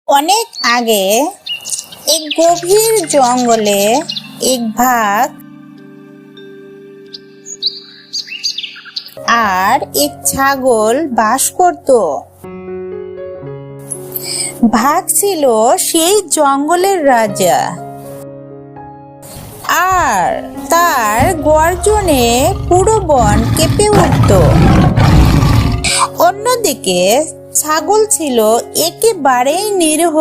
অনেক আগে এক গভীর জঙ্গলে এক বাঘ আর এক ছাগল বাস করত। বাঘ ছিল সেই জঙ্গলের রাজা, আর তার গর্জনে পুরো বন কেঁপে উঠত। অন্যদিকে ছাগল ছিল একেবারেই নিরীহ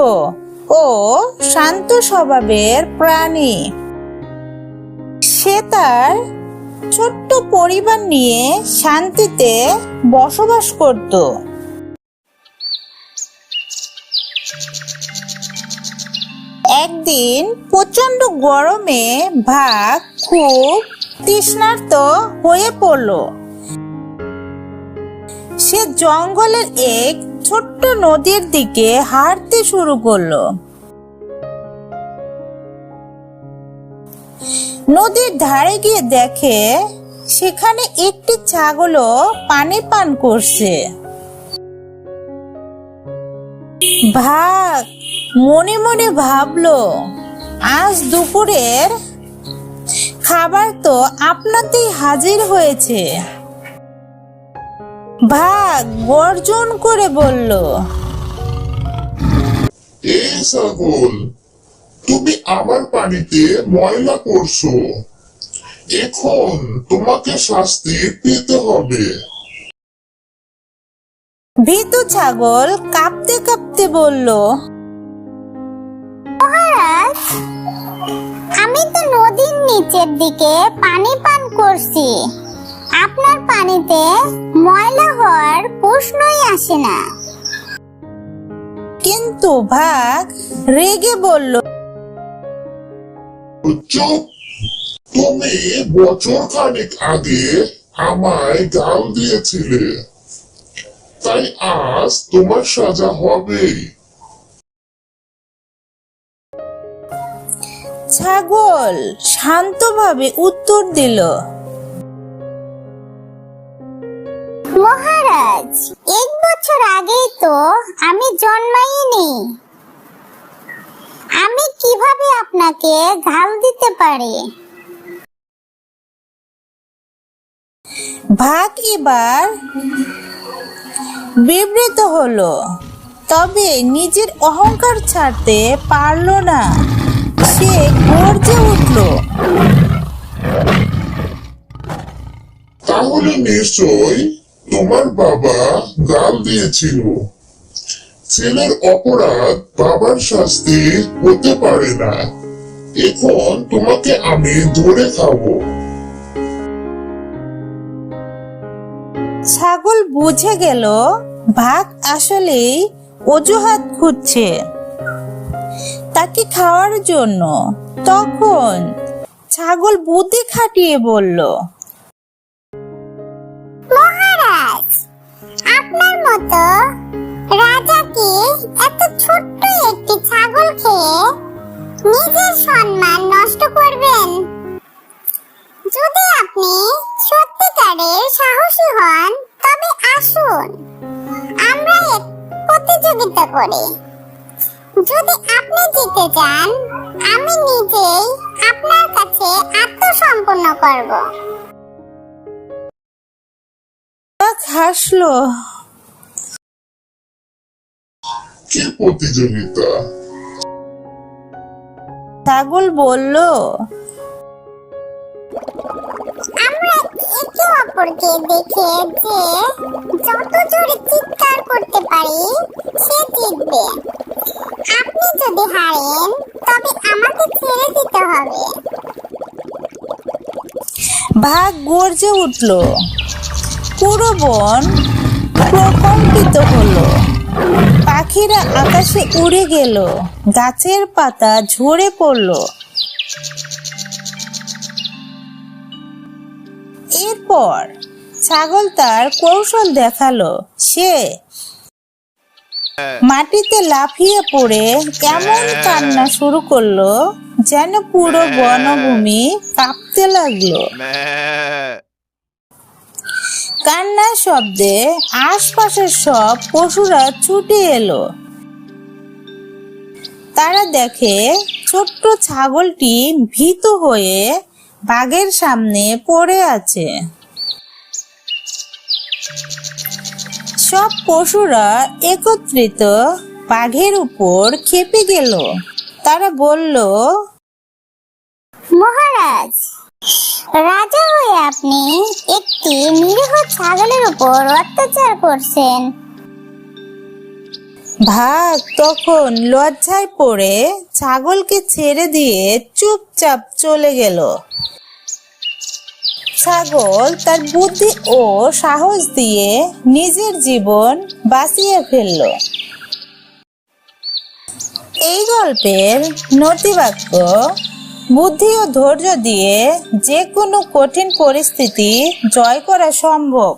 ও শান্ত স্বভাবের প্রাণী। সে তার ছোট্ট পরিবার নিয়ে শান্তিতে বসবাস করত। একদিন প্রচন্ড গরমে বাঘ খুব তৃষ্ণার্ত হয়ে পড়ল। সে জঙ্গলের এক ছোট্ট নদীর দিকে হাঁটতে শুরু করলো। নদীর ধারে গিয়ে দেখে সেখানে একটি ছাগলও পানি পান করছে। বাঘ মনে মনে ভাবলো, আজ দুপুরের খাবার তো আপনাতেই হাজির হয়েছে। বাঘ গর্জন করে বলল, এই ছাগল, তুমি আমার পানিতে ময়লা করছো, এখন তোমাকে শাস্তি পেতে হবে। ভীতু ছাগল কাঁপতে কাঁপতে বলল, মহারাজ, আমি তো নদীর নিচের দিকে পানি পান করছি। আপনার পানিতে ময়লা হওয়ার প্রশ্নই আসে না। কিন্তু বাঘ রেগে বলল, চুপ! তুমি বছর খানেক আগে আমায় গাল দিয়েছিলে, তাই আজ তোমার সাজা হবেই। ছাগল শান্তভাবে উত্তর দিল, মহারাজ, 1 বছর আগেই তো আমি জন্মাইনি। আমি কিভাবে আপনাকে গাল দিতে পারি? বাঘ এবার বিব্রত হলো, তবে নিজের অহংকার ছাড়তে পারল না। সে গর্জে উঠল, তাহলে নিশ্চয় তোমার বাবা গাল দিয়েছিল। ছেলের অপরাধ বাবার শাস্তি হতে পারে না। এখন তোমাকে আমি ধরে খাবো। ছাগল বুঝে গেল বাঘ আসলেই অজুহাত খুঁজছে তাকে খাওয়ার জন্য। তখন ছাগল বুদ্ধি খাটিয়ে বলল, মহারাজ, আপনার মতো রাজা কি এত ছোট্ট একটি ছাগল খেয়ে নিজের সম্মান নষ্ট করবেন? যদি আপনি সত্যিকারের সাহসী হন, তবে আসুন আমরা এক প্রতিযোগিতা করি। যদি আপনি জিতে যান, আমি নিজেই আপনার কাছে আত্মসমর্পণ করব। বাঘ হাসলো। কি প্রতিযোগিতা? ছাগল বলল, আমরা একে অপরকে দেখে যে যত জোরে চিৎকার করতে পারি সে জিতবে। আপনি যদি হারেন, তবে আমাকে ছেড়ে দিতে হবে। বাঘ গর্জে উঠল। পুরো বন প্রকম্পিত হলো। পাখিরা আকাশে উড়ে গেল, গাছের পাতা ঝরে পড়ল। এরপর ছাগল তার কৌশল দেখালো। সে মাটিতে লাফিয়ে পড়ে এমন কান্না শুরু করলো যেন পুরো বনভূমি কাঁপতে লাগলো। কান্নার শব্দে আশপাশের সব পশুরা ছুটে এলো। তারা দেখে ছোট্ট ছাগলটি ভীত হয়ে বাঘের সামনে পড়ে আছে। সব পশুরা একত্রিত বাঘের উপর খেপে গেল। তারা বলল, মহারাজ, রাজা হয়ে আপনি একটি নিরীহ ছাগলের উপর অত্যাচার করছেন। বাঘ তখন লজ্জায় পড়ে ছাগলকে ছেড়ে দিয়ে চুপচাপ চলে গেল। ছাগল তার বুদ্ধি ও সাহস দিয়ে নিজের জীবন বাঁচিয়ে ফেলল। এই গল্পের নতিবাক্য, বুদ্ধি ও ধৈর্য দিয়ে যে কোনো কঠিন পরিস্থিতি জয় করা সম্ভব।